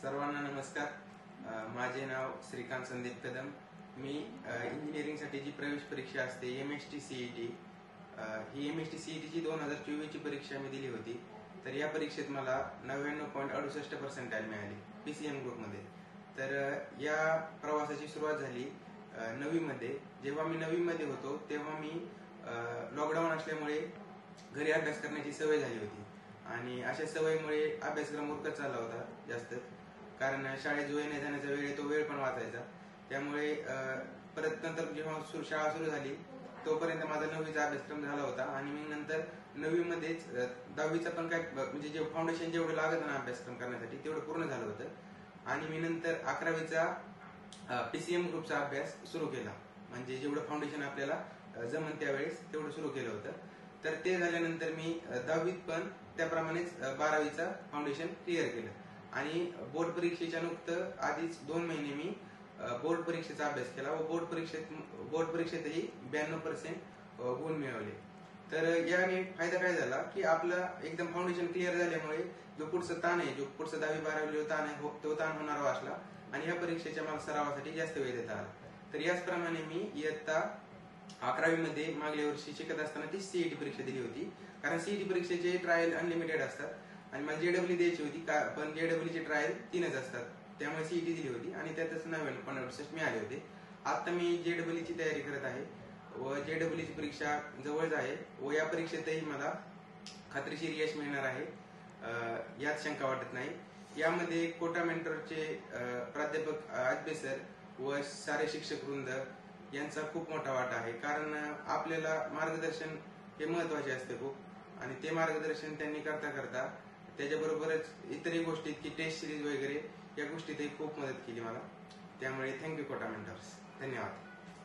सर्वांना नमस्कार. माझे नाव श्रीकांत संदीप कदम. मी इंजिनिअरिंगसाठी जी प्रवेश परीक्षा असते MST CET, ही MST CET ची 2024 ची परीक्षा मी दिली होती. तर या परीक्षेत मला 99.68% मिळाली PCM ग्रुपमध्ये. तर या प्रवासाची सुरुवात झाली 9वी मध्ये. जेव्हा मी 9वी मध्ये होतो तेव्हा मी लॉकडाऊन असल्यामुळे घरी अभ्यास करण्याची सवय झाली होती आणि अशा सवयीमुळे अभ्यासक्रम उरकत चालला होता जास्त, कारण शाळेत जो येण्या जाण्याचा वेळ आहे तो वेळ पण वाचायचा. त्यामुळे परत नंतर जेव्हा शाळा सुरू झाली तोपर्यंत माझा 9वीचा अभ्यासक्रम झाला होता आणि मी नंतर 9वी मध्येच 10वीचा पण काय म्हणजे जे फाउंडेशन जेवढं लागत ना अभ्यासक्रम करण्यासाठी तेवढं पूर्ण झालं होतं आणि मी नंतर 11वीचा PCM ग्रुपचा अभ्यास सुरू केला. म्हणजे जेवढं फाउंडेशन आपल्याला जमन त्यावेळेस तेवढं सुरू केलं होतं. तर ते झाल्यानंतर मी 10वीत पण त्याप्रमाणेच 12वीचा फाउंडेशन क्लिअर केलं आणि बोर्ड परीक्षेच्या नुकतं आधीच 2 महिने मी बोर्ड परीक्षेचा अभ्यास केला व बोर्ड परीक्षेतही 92% गुण मिळवले. तर याने फायदा काय झाला की आपला एकदम फाउंडेशन क्लिअर झाल्यामुळे जो पुढचा ताण आहे, जो पुढचा 10वी 12वी ताण आहे तो ताण होणार वाचला आणि या परीक्षेच्या मला सरावासाठी जास्त वेळ देता आला. तर याचप्रमाणे मी इयत्ता 11वी मध्ये मागल्या वर्षी शिकत असताना ती CET परीक्षा दिली होती. कारण CET परीक्षेचे ट्रायल अनलिमिटेड असतात आणि मला JEE द्यायची होती पण JEE चे ट्रायल 3च असतात. त्यामुळे CET दिली होती आणि त्यातच 99.68 मिळाले होते. आता मी JEE ची तयारी करत आहे व JEE ची परीक्षा जवळच आहे व या परीक्षेतही मला खात्रीशीर यश मिळणार आहे, यात शंका वाटत नाही. यामध्ये कोटा मेंटरचे प्राध्यापक आजबे सर व सारे शिक्षक वृंद यांचा खूप मोठा वाटा आहे. कारण आपल्याला मार्गदर्शन हे महत्वाचे असते खूप आणि ते मार्गदर्शन त्यांनी करता करता त्याच्याबरोबरच इतरही गोष्टी की टेस्ट सिरीज वगैरे या गोष्टीतही खूप मदत केली मला. त्यामुळे थँक्यू कोटा मेंटर्स. धन्यवाद.